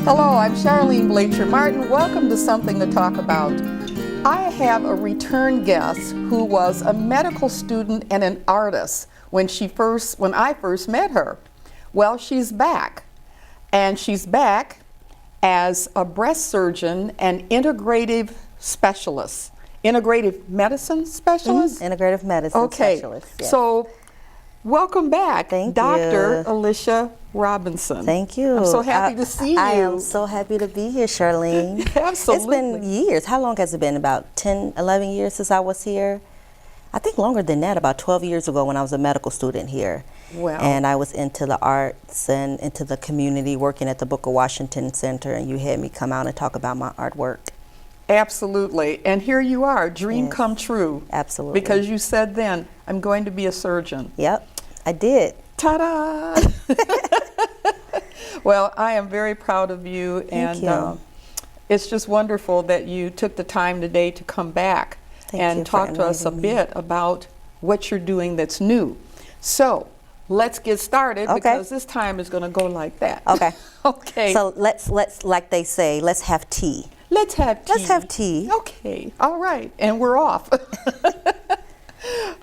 Hello, I'm Charlene Bleacher Martin. Welcome to Something to Talk About. I have a return guest who was a medical student and an artist when I first met her. Well, she's back, and she's back as a breast surgeon and integrative specialist. Integrative medicine specialist? Integrative medicine specialist. Yes. So welcome back, Thank Dr. you. Alicia Robinson. Thank you. I'm so happy to see you. I am so happy to be here, Charlene. Absolutely. It's been years. How long has it been? About 10, 11 years since I was here? I think longer than that, about 12 years ago when I was a medical student here. Wow. And I was into the arts and into the community, working at the Booker Washington Center, and you had me come out and talk about my artwork. Absolutely. And here you are, dream Yes. come true. Absolutely. Because you said then, I'm going to be a surgeon. Yep, I did. Ta-da! Well, I am very proud of you. Thank you. It's just wonderful that you took the time today to come back Thank you and for talk to us a inviting me. bit about what you're doing that's new. So let's get started, Okay. because this time is going to go like that. Okay. Okay. So let's, like they say, let's have tea. Let's have tea. Let's have tea. Okay. All right. And we're off.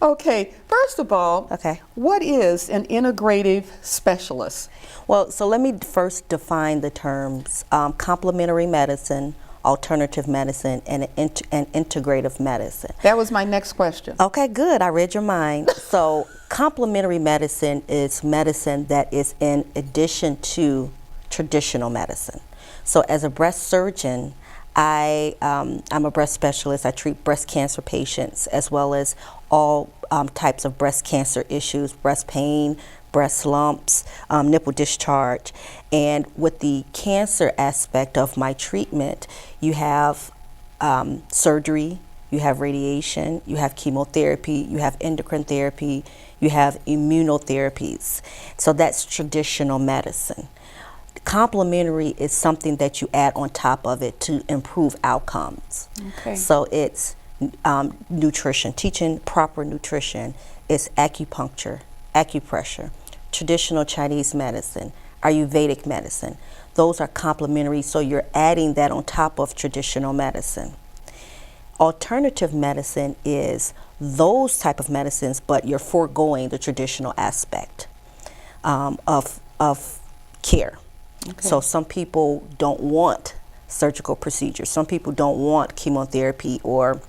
Okay. First of all, Okay. what is an integrative specialist? Well, so let me first define the terms complementary medicine, alternative medicine, and integrative medicine. That was my next question. Okay, good. I read your mind. So complementary medicine is medicine that is in addition to traditional medicine. So as a breast surgeon, I'm a breast specialist. I treat breast cancer patients as well as all types of breast cancer issues, breast pain, breast lumps, nipple discharge. And with the cancer aspect of my treatment, you have surgery, you have radiation, you have chemotherapy, you have endocrine therapy, you have immunotherapies. So that's traditional medicine. Complementary is something that you add on top of it to improve outcomes. Okay. So it's nutrition, teaching proper nutrition. It's acupuncture, acupressure, traditional Chinese medicine, Ayurvedic medicine. Those are complementary, so you're adding that on top of traditional medicine. Alternative medicine is those type of medicines, but you're foregoing the traditional aspect of care. Okay. So some people don't want surgical procedures. Some people don't want chemotherapy or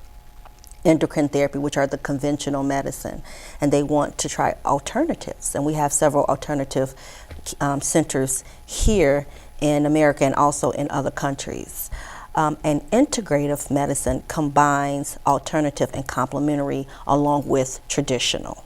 endocrine therapy, which are the conventional medicine, and they want to try alternatives. And we have several alternative centers here in America and also in other countries. And integrative medicine combines alternative and complementary along with traditional.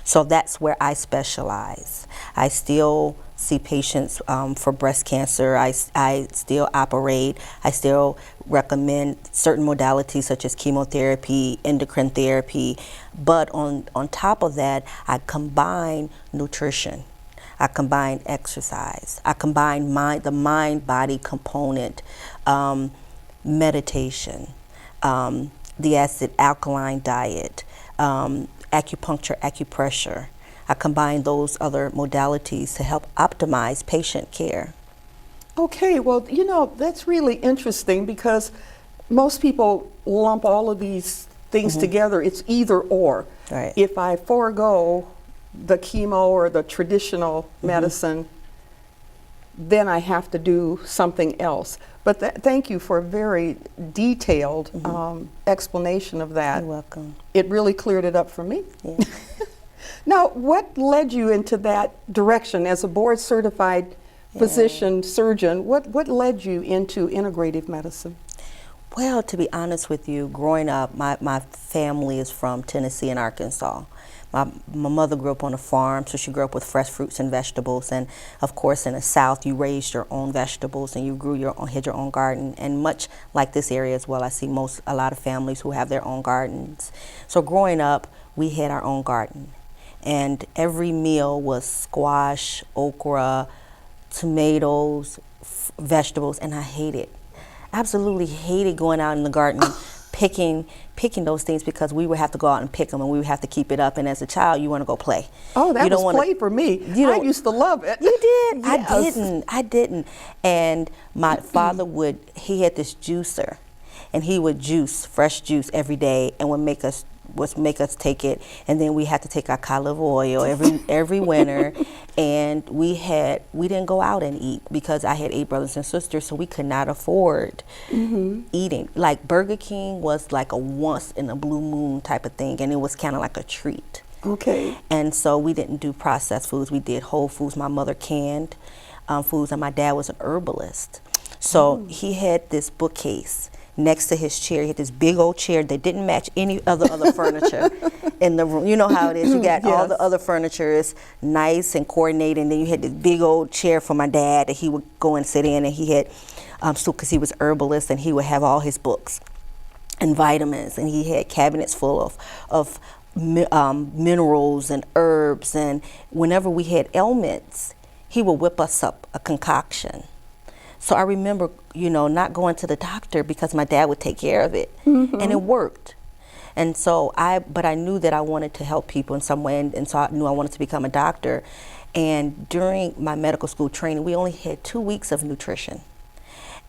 So that's where I specialize. I still see patients for breast cancer. I still operate. I still recommend certain modalities such as chemotherapy, endocrine therapy. But on top of that, I combine nutrition. I combine exercise. I combine the mind-body component, meditation, the acid-alkaline diet, acupuncture, acupressure. I combine those other modalities to help optimize patient care. Okay, well, you know, that's really interesting because most people lump all of these things together. It's either or. Right. If I forego the chemo or the traditional medicine, then I have to do something else. But thank you for a very detailed explanation of that. You're welcome. It really cleared it up for me. Yeah. Now, what led you into that direction as a board certified physician, surgeon? What led you into integrative medicine? Well, to be honest with you, growing up, my family is from Tennessee and Arkansas. My mother grew up on a farm, so she grew up with fresh fruits and vegetables. And of course, in the South, you raised your own vegetables and you had your own garden. And much like this area as well, I see a lot of families who have their own gardens. So growing up, we had our own garden. And every meal was squash, okra, tomatoes, vegetables, and I hated, absolutely hated going out in the garden picking those things because we would have to go out and pick them and we would have to keep it up. And as a child, you want to go play. Oh, that you was play for me. I used to love it. You did? Yes. I didn't. And my father he had this juicer, and he would juice fresh juice every day and would make us take it, and then we had to take our cod liver oil every winter. And we didn't go out and eat because I had 8 brothers and sisters, so we could not afford eating. Like Burger King was like a once in a blue moon type of thing, and it was kind of like a treat. Okay. And so we didn't do processed foods. We did whole foods. My mother canned foods, and my dad was an herbalist. So he had this bookcase next to his chair. He had this big old chair that didn't match any other furniture in the room. You know how it is. You got all the other furniture is nice and coordinated, and then you had this big old chair for my dad that he would go and sit in, and he had, because he was herbalist, and he would have all his books and vitamins, and he had cabinets full of minerals and herbs, and whenever we had ailments, he would whip us up a concoction. So I remember, not going to the doctor because my dad would take care of it, and it worked. And so but I knew that I wanted to help people in some way, and so I knew I wanted to become a doctor. And during my medical school training, we only had 2 weeks of nutrition.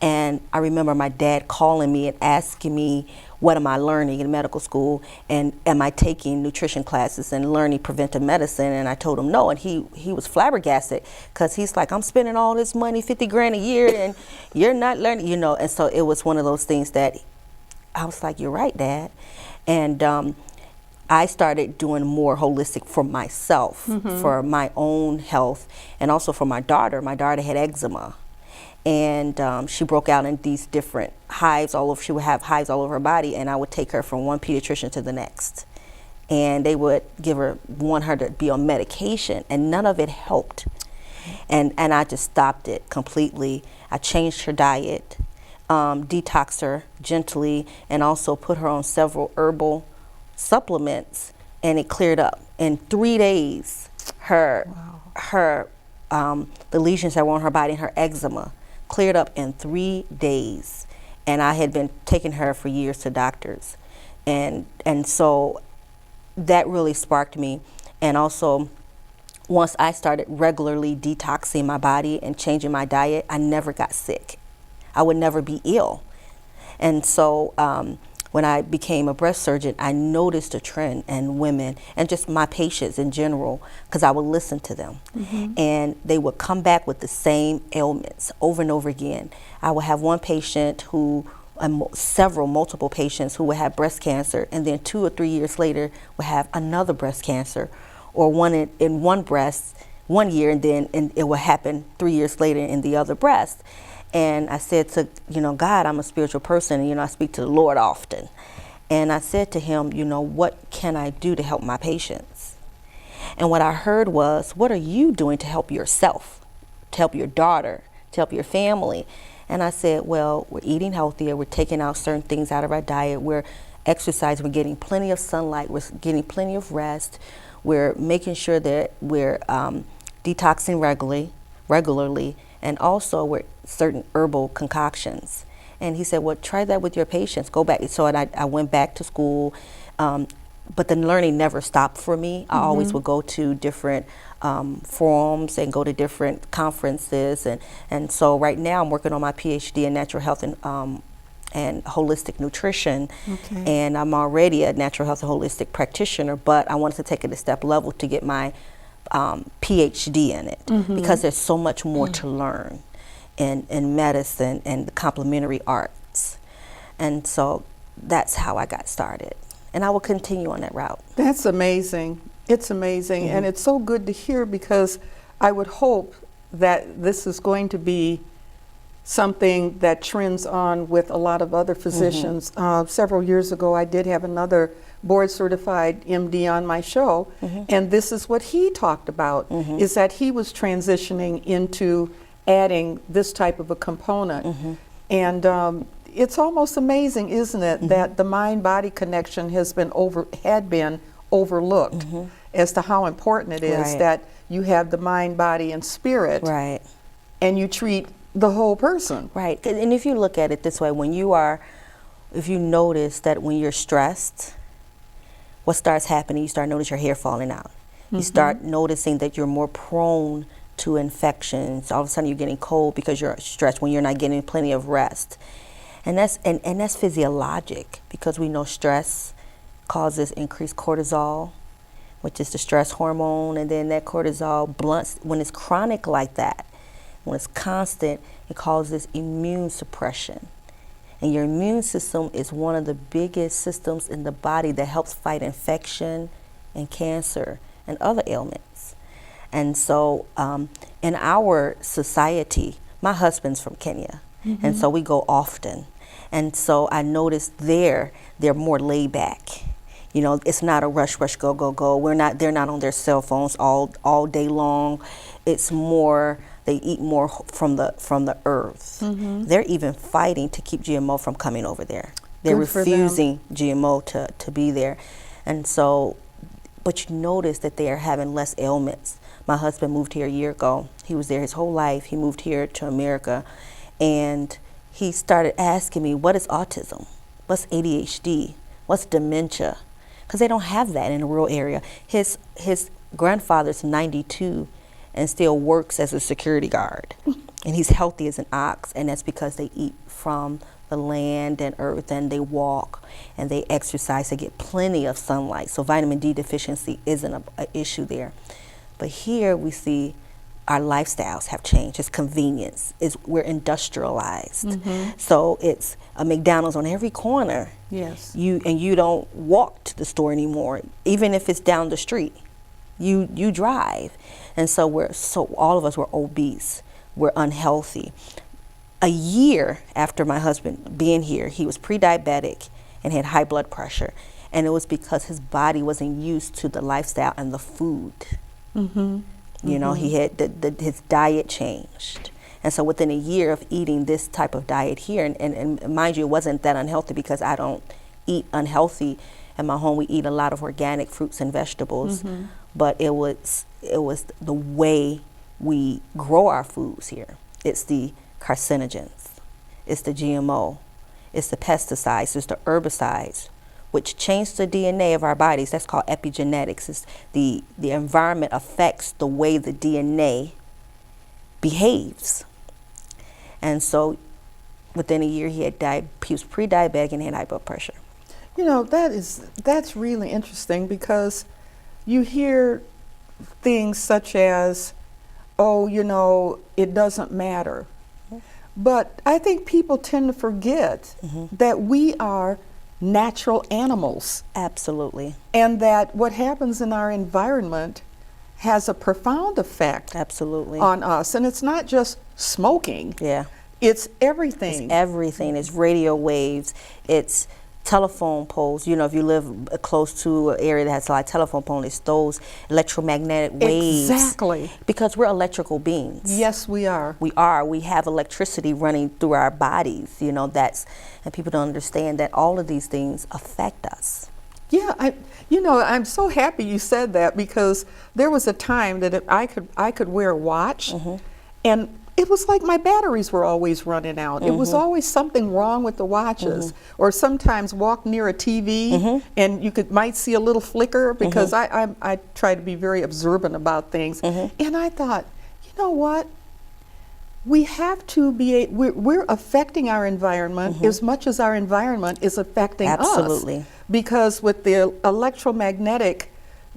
And I remember my dad calling me and asking me, what am I learning in medical school, and am I taking nutrition classes and learning preventive medicine? And I told him no, and he was flabbergasted because he's like, I'm spending all this money, 50 grand a year, and you're not learning, And so it was one of those things that I was like, you're right, Dad. And I started doing more holistic for myself, for my own health, and also for my daughter. My daughter had eczema. And she broke out in these different hives all over. She would have hives all over her body, and I would take her from one pediatrician to the next. And they would want her to be on medication, and none of it helped. And I just stopped it completely. I changed her diet, detoxed her gently, and also put her on several herbal supplements, and it cleared up. In 3 days, the lesions that were on her body and her eczema cleared up in 3 days. And I had been taking her for years to doctors. And so that really sparked me. And also, once I started regularly detoxing my body and changing my diet, I never got sick. I would never be ill. And so when I became a breast surgeon, I noticed a trend in women and just my patients in general, because I would listen to them. And they would come back with the same ailments over and over again. I would have one patient multiple patients who would have breast cancer, and then 2 or 3 years later would have another breast cancer, or one in one breast 1 year, and then it would happen 3 years later in the other breast. And I said to, God, I'm a spiritual person, and, I speak to the Lord often. And I said to him, what can I do to help my patients? And what I heard was, what are you doing to help yourself, to help your daughter, to help your family? And I said, well, we're eating healthier, we're taking out certain things out of our diet, we're exercising, we're getting plenty of sunlight, we're getting plenty of rest, we're making sure that we're detoxing regularly, and also with certain herbal concoctions. And he said, well, try that with your patients. Go back. So I went back to school, but the learning never stopped for me. I always would go to different forums and go to different conferences. And so right now I'm working on my PhD in natural health and holistic nutrition. And I'm already a natural health and holistic practitioner, but I wanted to take it a step level to get my PhD in it, because there's so much more to learn in medicine and the complementary arts. And so that's how I got started. And I will continue on that route. That's amazing. It's amazing. And it's so good to hear, because I would hope that this is going to be something that trends on with a lot of other physicians. Several years ago, I did have another board-certified MD on my show, and this is what he talked about, is that he was transitioning into adding this type of a component. And it's almost amazing, isn't it, that the mind-body connection had been overlooked as to how important it is that you have the mind, body, and spirit, and you treat the whole person. And if you look at it this way, when you are if you notice that when you're stressed, what starts happening, you start noticing your hair falling out. You start noticing that you're more prone to infections. All of a sudden you're getting cold because you're stressed when you're not getting plenty of rest. And that's physiologic, because we know stress causes increased cortisol, which is the stress hormone, and then that cortisol blunts. When it's chronic like that, when it's constant, it causes immune suppression. And your immune system is one of the biggest systems in the body that helps fight infection and cancer and other ailments. And so in our society, my husband's from Kenya, and so we go often. And so I noticed they're more laid back. You know, it's not a rush, go, go, go. They're not on their cell phones all day long. It's more, they eat more from the earth. They're even fighting to keep GMO from coming over there. They're refusing GMO to be there. And so, but you notice that they are having less ailments. My husband moved here a year ago. He was there his whole life. He moved here to America, and he started asking me, what is autism? What's ADHD? What's dementia? Because they don't have that in a rural area. His grandfather's 92 and still works as a security guard. And he's healthy as an ox, and that's because they eat from the land and earth, and they walk and they exercise. They get plenty of sunlight, so vitamin D deficiency isn't an issue there. But here we see our lifestyles have changed. It's convenience. We're industrialized. So it's a McDonald's on every corner. Yes. You don't walk to the store anymore, even if it's down the street. You drive. And so all of us were obese. We're unhealthy. A year after my husband being here, he was pre-diabetic and had high blood pressure. And it was because his body wasn't used to the lifestyle and the food. You know, he had his diet changed. And so within a year of eating this type of diet here, and mind you, it wasn't that unhealthy, because I don't eat unhealthy. In my home, we eat a lot of organic fruits and vegetables. But it was the way we grow our foods here. It's the carcinogens, it's the GMO, it's the pesticides, it's the herbicides, which change the DNA of our bodies. That's called epigenetics. It's the environment affects the way the DNA behaves. And so within a year he was pre-diabetic and had high blood pressure. You know, that's really interesting, because you hear things such as, oh, you know, it doesn't matter. But I think people tend to forget that we are natural animals. Absolutely. And that what happens in our environment has a profound effect Absolutely. on us. And it's not just smoking. Yeah. It's everything. It's everything. It's radio waves. It's telephone poles. You know, if you live close to an area that has a lot of telephone poles, it's those electromagnetic waves. Exactly. Because we're electrical beings. Yes, we are. We are. We have electricity running through our bodies. You know, and people don't understand that all of these things affect us. Yeah, I'm so happy you said that, because there was a time that I could wear a watch, and it was like my batteries were always running out. It was always something wrong with the watches. Or sometimes walk near a TV and you might see a little flicker, because I try to be very observant about things. And I thought, you know what? We have to we're affecting our environment as much as our environment is affecting us. Absolutely. Because with the electromagnetic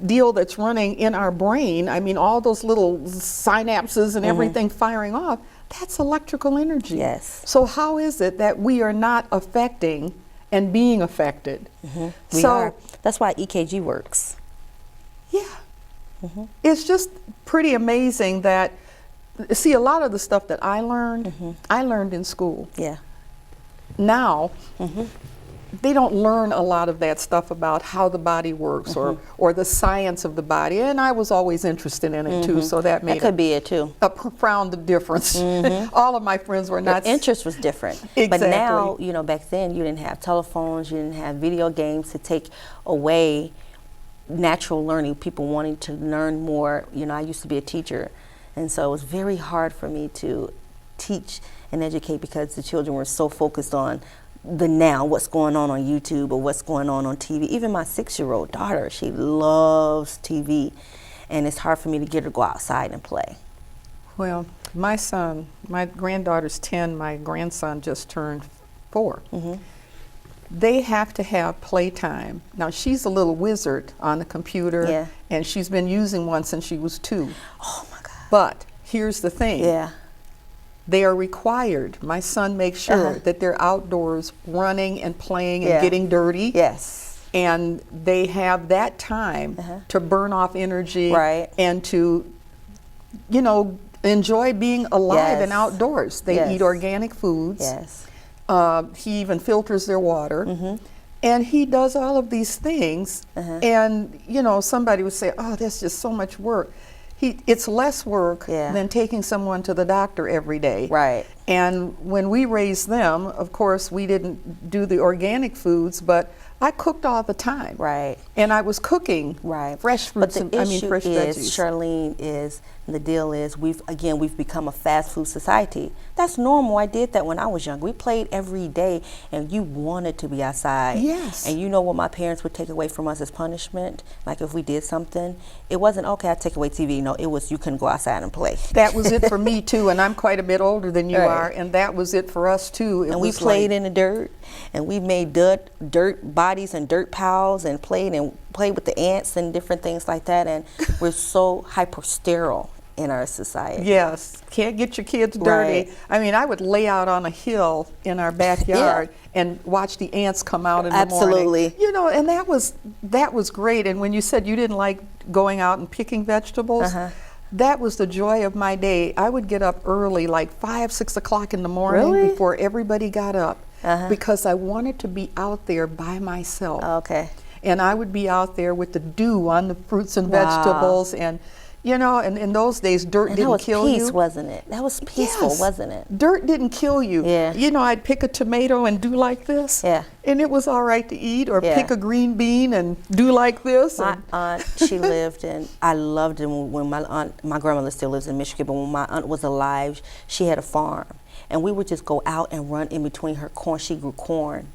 deal that's running in our brain, I mean, all those little synapses and everything firing off, that's electrical energy. Yes. So how is it that we are not affecting and being affected? We are. That's why EKG works. Yeah. It's just pretty amazing that, see, a lot of the stuff that I learned in school. Yeah. Now, they don't learn a lot of that stuff about how the body works or the science of the body. And I was always interested in it too, so that made could be it too. a profound difference. All of my friends were not. The interest was different. Exactly. But now, you know, back then you didn't have telephones, you didn't have video games to take away natural learning, people wanting to learn more. You know, I used to be a teacher, and so it was very hard for me to teach and educate, because the children were so focused on the now, what's going on YouTube or what's going on TV. Even my 6-year-old daughter, she loves TV, and it's hard for me to get her to go outside and play. Well, my son, my granddaughter's 10, my grandson just turned 4. They have to have playtime. Now, she's a little wizard on the computer, Yeah. and she's been using one since she was 2. Oh my God. But here's the thing. Yeah. They are required. My son makes sure that they're outdoors running and playing and Yeah. getting dirty. Yes. And they have that time to burn off energy Right. and to, you know, enjoy being alive and Yes. outdoors. They Yes. eat organic foods. Yes. He even filters their water. And he does all of these things. And, you know, somebody would say, oh, that's just so much work. It's less work Yeah. than taking someone to the doctor every day. Right. And when we raised them, of course, we didn't do the organic foods, but I cooked all the time. Right. And I was cooking fresh fruits But and the issue fresh is, veggies. Charlene, the deal is we've become a fast food society. That's normal. I did that when I was young. We played every day, and you wanted to be outside. Yes. And you know what my parents would take away from us as punishment? Like if we did something, it wasn't, okay, I take away TV. No, it was you couldn't go outside and play. That was it for me too, and I'm quite a bit older than you Right. are, and that was it for us too. And we played in the dirt, and we made dirt bodies and dirt piles, and played with the ants and different things like that. And we're so hyper sterile in our society. Yes, can't get your kids dirty. Right. I mean, I would lay out on a hill in our backyard and watch the ants come out in the morning. Absolutely. You know, and that was great. And when you said you didn't like going out and picking vegetables, that was the joy of my day. I would get up early, like 5, 6 o'clock in the morning Really? before everybody got up, because I wanted to be out there by myself. Okay. And I would be out there with the dew on the fruits and Wow. vegetables, and you know, and in those days, dirt And didn't that was kill peace, you. wasn't it? That was peaceful, Yes. wasn't it? Dirt didn't kill you. Yeah. You know, I'd pick a tomato and do like this. Yeah. And it was all right to eat, or Yeah. pick a green bean and do like this. My and- aunt, she lived in, I loved it when my grandmother still lives in Michigan, but when my aunt was alive, she had a farm. And we would just go out and run in between her corn. She grew corn.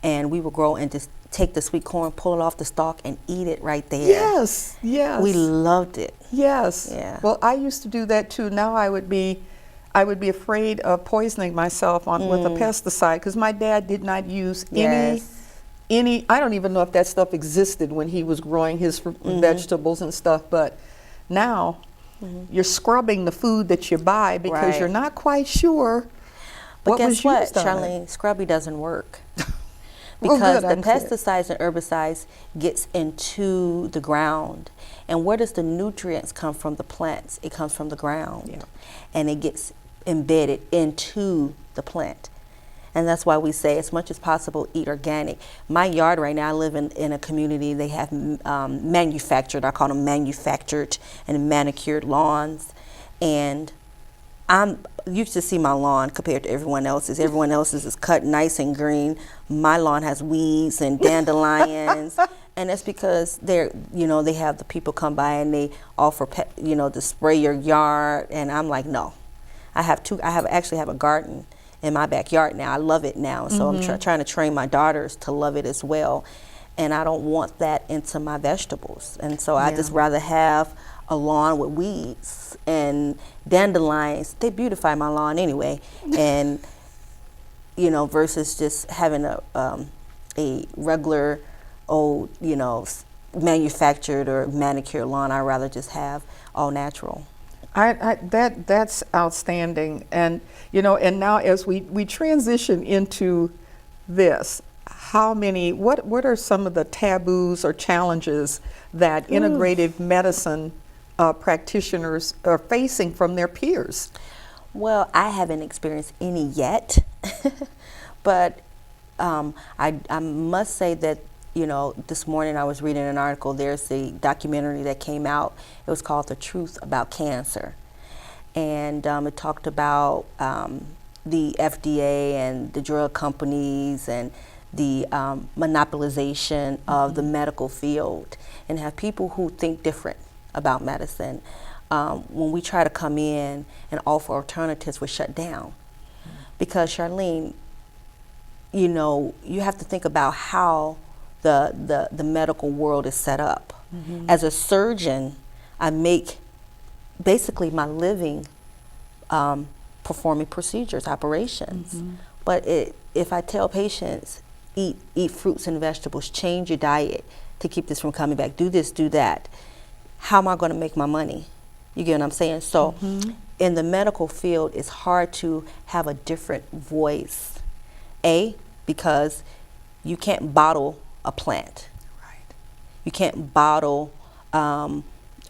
And we would grow and just take the sweet corn, pull it off the stalk, and eat it right there. Yes, yes. We loved it. Yes. Yeah. Well, I used to do that too. Now I would be afraid of poisoning myself with a pesticide, because my dad did not use Yes. any. I don't even know if that stuff existed when he was growing his vegetables and stuff. But now you're scrubbing the food that you buy because Right. you're not quite sure But what guess was what, used on it. Charlene? Scrubby doesn't work. Well, Because good, the I'm glad. pesticides and herbicides gets into the ground. And where does the nutrients come from? The plants. It comes from the ground. Yeah. And it gets embedded into the plant. And that's why we say, as much as possible, eat organic. My yard right now, I live in a community, they have manufactured, I call them manufactured and manicured lawns. And you should see my lawn compared to everyone else's. Everyone else's is cut nice and green. My lawn has weeds and dandelions. And that's because they have the people come by and they offer, to spray your yard. And I'm like, no. I actually have a garden in my backyard now. I love it now. So I'm trying to train my daughters to love it as well. And I don't want that into my vegetables. And so I just rather have a lawn with weeds and dandelions. They beautify my lawn anyway. And, versus just having a regular old, manufactured or manicured lawn. I'd rather just have all natural. That's outstanding. And and now as we transition into this, what are some of the taboos or challenges that integrative medicine practitioners are facing from their peers? Well, I haven't experienced any yet, but I must say that this morning I was reading an article. There's a documentary that came out. It was called The Truth About Cancer. And it talked about the FDA and the drug companies and the monopolization of the medical field, and have people who think different about medicine. When we try to come in and offer alternatives, we're shut down. Because, Charlene, you know, you have to think about how the medical world is set up. As a surgeon, I make basically my living performing procedures, operations. But if I tell patients, eat fruits and vegetables, change your diet to keep this from coming back, do this, do that, how am I going to make my money? You get what I'm saying? So in the medical field, it's hard to have a different voice. Because you can't bottle a plant. Right. You can't bottle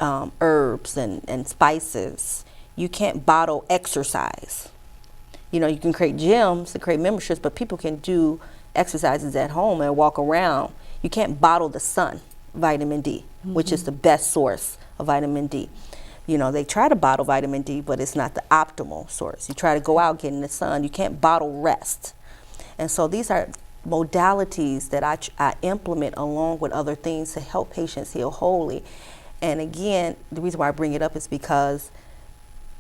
herbs and spices. You can't bottle exercise. You know, you can create gyms and create memberships, but people can do exercises at home and walk around. You can't bottle the sun, vitamin D, which is the best source of vitamin D. You know, they try to bottle vitamin D, but it's not the optimal source. You try to go out, get in the sun. You can't bottle rest. And so these are modalities that I implement along with other things to help patients heal wholly. And again, the reason why I bring it up is because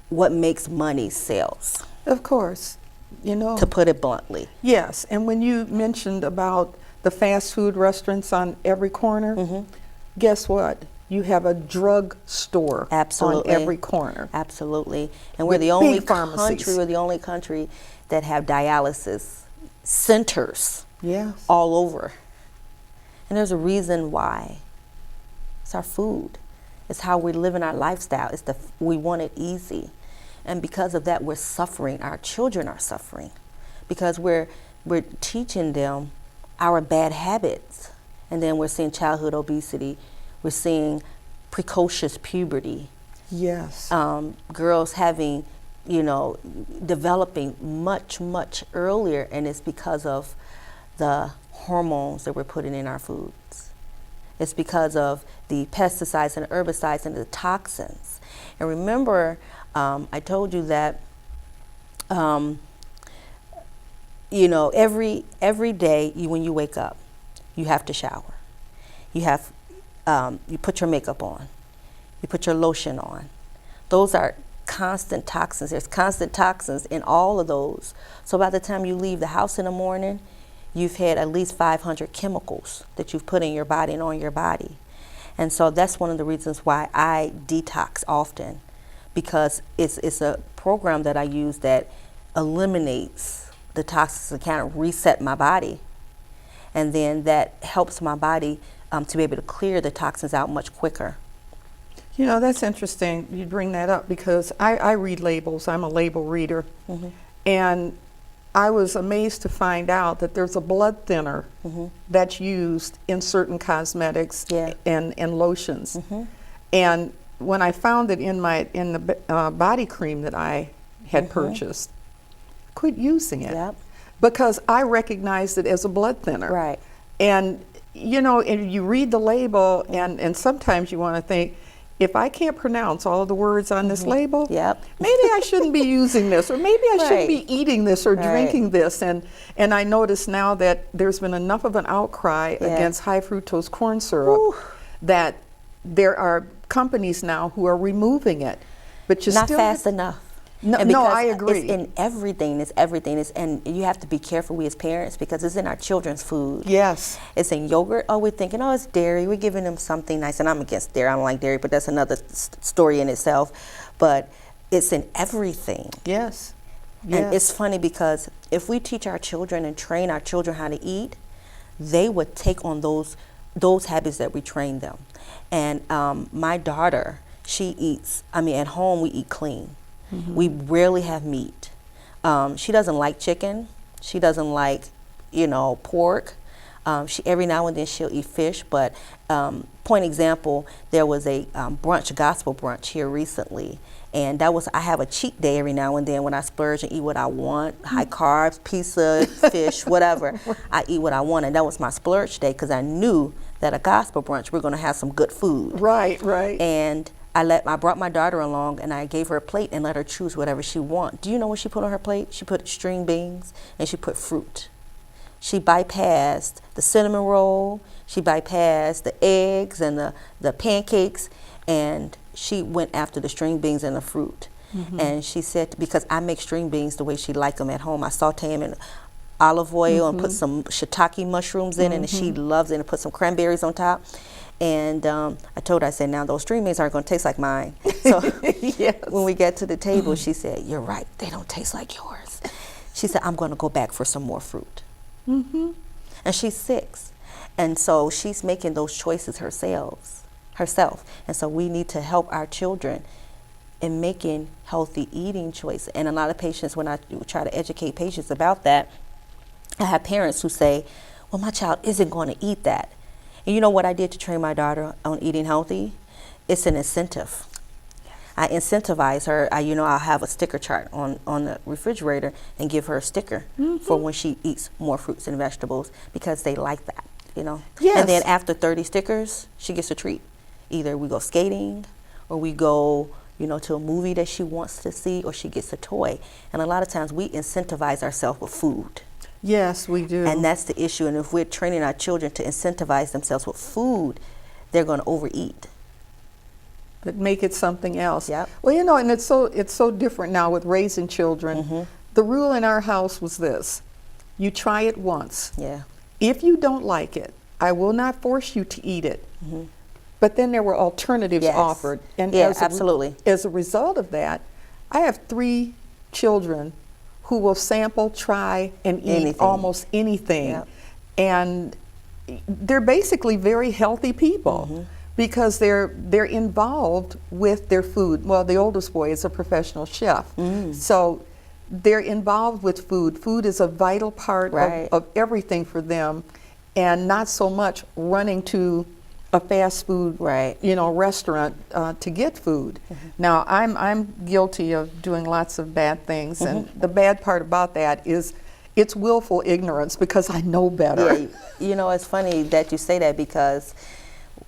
what makes money sells. Of course, you know. To put it bluntly. Yes, and when you mentioned about the fast food restaurants on every corner, guess what? You have a drug store Absolutely. on every corner. Absolutely. And we're With the only big pharmacies. we're the only country that have dialysis centers Yes. all over. And there's a reason why. It's our food. It's how we live in our lifestyle. We want it easy. And because of that, we're suffering. Our children are suffering because we're teaching them our bad habits. And then we're seeing childhood obesity. We're seeing precocious puberty. Yes. Girls having, you know, developing much, much earlier, and it's because of the hormones that we're putting in our foods. It's because of the pesticides and herbicides and the toxins. And remember, I told you that, you know, every day when you wake up, you have to shower. You put your makeup on. You put your lotion on. Those are constant toxins. There's constant toxins in all of those. So by the time you leave the house in the morning, you've had at least 500 chemicals that you've put in your body and on your body. And so that's one of the reasons why I detox often, because it's a program that I use that eliminates the toxins and kind of reset my body. And then that helps my body to be able to clear the toxins out much quicker. You know, that's interesting you bring that up because I read labels. I'm a label reader. And I was amazed to find out that there's a blood thinner that's used in certain cosmetics and lotions. And when I found it in the body cream that I had purchased, I quit using it because I recognized it as a blood thinner. Right. And you know, and you read the label, and sometimes you want to think, if I can't pronounce all of the words on this label, maybe I shouldn't be using this, or maybe I shouldn't be eating this or drinking this. And I notice now that there's been enough of an outcry against high fructose corn syrup that there are companies now who are removing it. But you not still fast enough. No, I agree. It's in everything. It's everything. And you have to be careful, we as parents, because it's in our children's food. Yes. It's in yogurt. Oh, we're thinking, oh, it's dairy. We're giving them something nice. And I'm against dairy. I don't like dairy, but that's another story in itself. But it's in everything. Yes. And it's funny because if we teach our children and train our children how to eat, they would take on those habits that we train them. And my daughter, she eats, at home we eat clean. We rarely have meat. She doesn't like chicken. She doesn't like, pork. She every now and then she'll eat fish. But point example, there was a gospel brunch here recently, and I have a cheat day every now and then when I splurge and eat what I want, high carbs, pizza, fish, whatever. I eat what I want, and that was my splurge day because I knew that a gospel brunch we're going to have some good food. Right. And I brought my daughter along and I gave her a plate and let her choose whatever she wants. Do you know what she put on her plate? She put string beans and she put fruit. She bypassed the cinnamon roll, she bypassed the eggs and the pancakes, and she went after the string beans and the fruit. And she said, because I make string beans the way she likes them at home, I saute them in olive oil and put some shiitake mushrooms in it, and she loves it, and put some cranberries on top. And I told her, I said, now those string beans aren't going to taste like mine. So Yes. when we get to the table, she said, you're right, they don't taste like yours. She said, I'm going to go back for some more fruit. And she's 6. And so she's making those choices herself. And so we need to help our children in making healthy eating choices. And a lot of patients, when I try to educate patients about that, I have parents who say, well, my child isn't going to eat that. And you know what I did to train my daughter on eating healthy? It's an incentive. I incentivize her. I'll have a sticker chart on the refrigerator and give her a sticker for when she eats more fruits and vegetables, because they like that, Yes. And then after 30 stickers, she gets a treat. Either we go skating, or we go, to a movie that she wants to see, or she gets a toy. And a lot of times we incentivize ourselves with food. Yes, we do. And that's the issue. And if we're training our children to incentivize themselves with food, they're going to overeat. But make it something else. Yep. Well, and it's so different now with raising children. The rule in our house was this: you try it once. Yeah. If you don't like it, I will not force you to eat it. But then there were alternatives Yes. offered. And Yeah, absolutely. As a result of that, I have 3 children who will sample, try, and eat Anything. almost anything. Yep. And they're basically very healthy people because they're involved with their food. Well, the oldest boy is a professional chef. So they're involved with food. Food is a vital part Right. of everything for them, and not so much running to a fast food Right. restaurant to get food. Now, I'm guilty of doing lots of bad things, and the bad part about that is it's willful ignorance, because I know better. Yeah, it's funny that you say that, because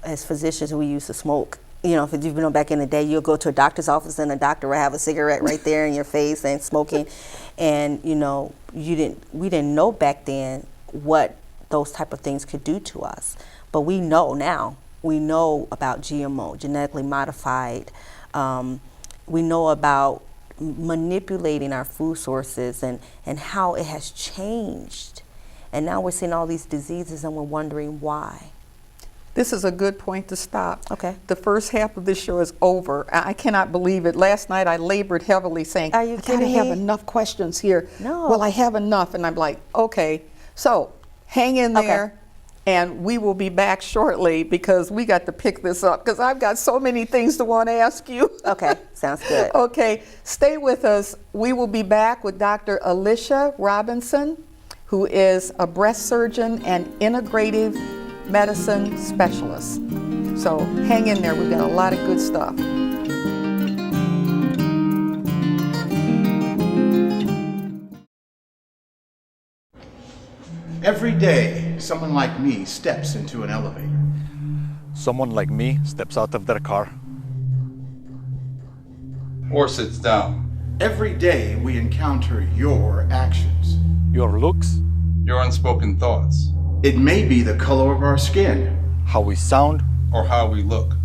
as physicians, we used to smoke. If you've been back in the day, you'll go to a doctor's office and the doctor will have a cigarette right there in your face and smoking. And we didn't know back then what those type of things could do to us. But we know now. We know about GMO, genetically modified. We know about manipulating our food sources and how it has changed. And now we're seeing all these diseases and we're wondering why. This is a good point to stop. Okay. The first half of this show is over. I cannot believe it. Last night I labored heavily saying, Are you I gotta kidding have me? enough questions here. No. Well, I have enough. And I'm like, okay. So hang in Okay. there. And we will be back shortly, because we got to pick this up, because I've got so many things to want to ask you. Okay, sounds good. Okay, stay with us. We will be back with Dr. Alicia Robinson, who is a breast surgeon and integrative medicine specialist. So hang in there. We've got a lot of good stuff. Every day, someone like me steps into an elevator. Someone like me steps out of their car. Or sits down. Every day, we encounter your actions. Your looks, Your unspoken thoughts. It may be the color of our skin. how we sound, Or how we look.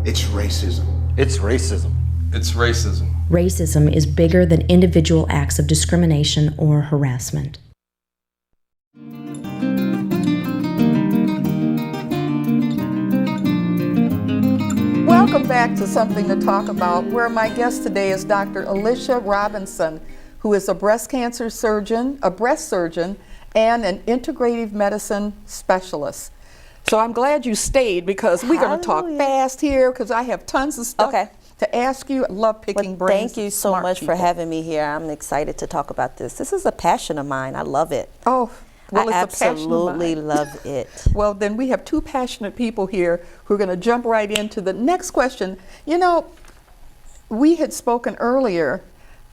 It's racism. it's racism. It's racism. Racism is bigger than individual acts of discrimination or harassment. Welcome back to Something to Talk About, where my guest today is Dr. Alicia Robinson, who is a breast cancer surgeon, a breast surgeon, and an integrative medicine specialist. So I'm glad you stayed, because we're going to talk Hallelujah. fast here, because I have tons of stuff Okay. to ask you. I love picking brains. Thank you so smart much for people. having me here. I'm excited to talk about this. This is a passion of mine. I love it. Oh, well, I it's a passion of absolutely mine. love it. Well, then we have 2 passionate people here who are going to jump right into the next question. We had spoken earlier,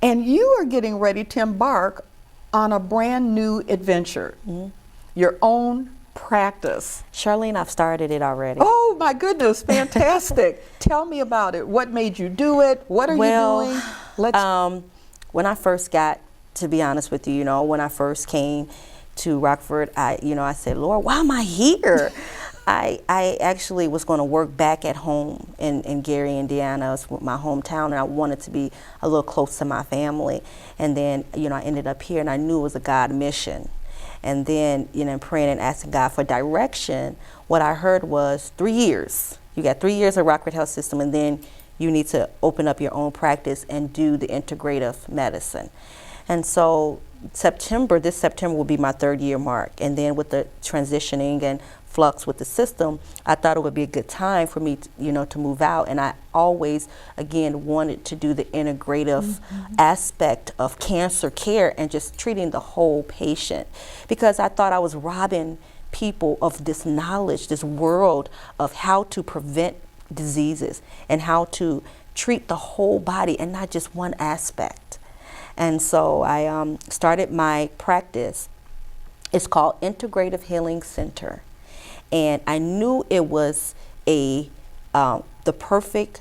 and you are getting ready to embark on a brand new adventure, your own practice. Charlene, I've started it already. Oh my goodness, fantastic. Tell me about it. What made you do it? What are you doing? Let's When I first got, to be honest with you, when I first came to Rockford, I said, Lord, why am I here? I actually was going to work back at home in Gary, Indiana. It's my hometown, and I wanted to be a little close to my family. And then, I ended up here, and I knew it was a God mission. And then, praying and asking God for direction, what I heard was 3 years. You got 3 years of Rockford Health System, and then you need to open up your own practice and do the integrative medicine. And so this September will be my 3rd year mark. And then with the transitioning and flux with the system, I thought it would be a good time for me to move out. And I always, again, wanted to do the integrative aspect of cancer care and just treating the whole patient, because I thought I was robbing people of this knowledge, this world of how to prevent diseases and how to treat the whole body and not just one aspect. And so I started my practice. It's called Integrative Healing Center. And I knew it was the perfect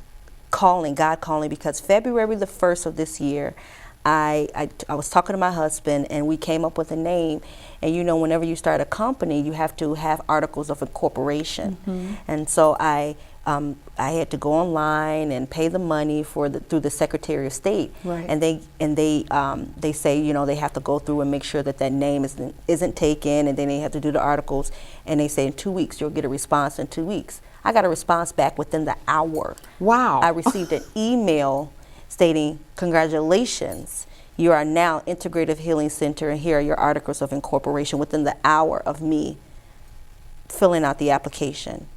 calling, God calling, because February the 1st of this year, I was talking to my husband and we came up with a name. And whenever you start a company, you have to have articles of incorporation. And so I had to go online and pay the money through the Secretary of State. Right. And they say they have to go through and make sure that name isn't taken, and then they have to do the articles. And they say in 2 weeks you'll get a response in 2 weeks. I got a response back within the hour. Wow. I received an email stating, "Congratulations, you are now Integrative Healing Center, and here are your articles of incorporation," within the hour of me filling out the application.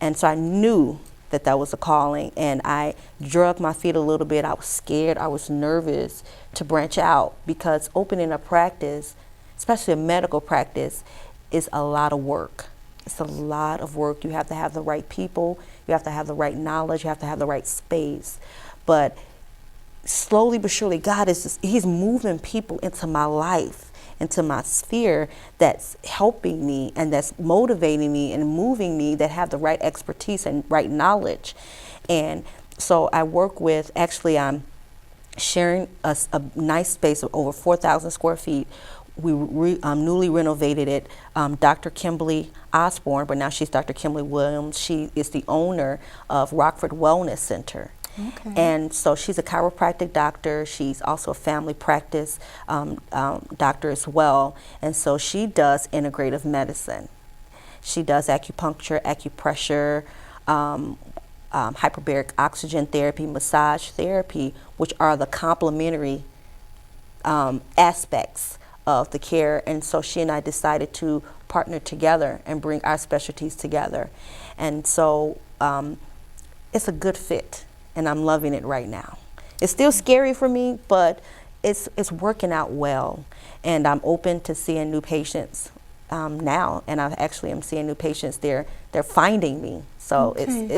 And so I knew that was a calling, and I drug my feet a little bit. I was scared, I was nervous to branch out, because opening a practice, especially a medical practice, is a lot of work. It's a lot of work. You have to have the right people, you have to have the right knowledge, you have to have the right space. But slowly but surely, God He's moving people into my life, into my sphere, that's helping me and that's motivating me and moving me, that have the right expertise and right knowledge. And so I work with, actually I'm sharing a nice space of over 4,000 square feet. We newly renovated it. Dr. Kimberly Osborne, but now she's Dr. Kimberly Williams. She is the owner of Rockford Wellness Center. Okay. And so she's a chiropractic doctor. She's also a family practice doctor as well. And so she does integrative medicine. She does acupuncture, acupressure, hyperbaric oxygen therapy, massage therapy, which are the complementary aspects of the care. And so she and I decided to partner together and bring our specialties together. And so it's a good fit, and I'm loving it right now. It's still scary for me, but it's working out well. And I'm open to seeing new patients now, and I actually am seeing new patients. They're finding me. So Okay. it's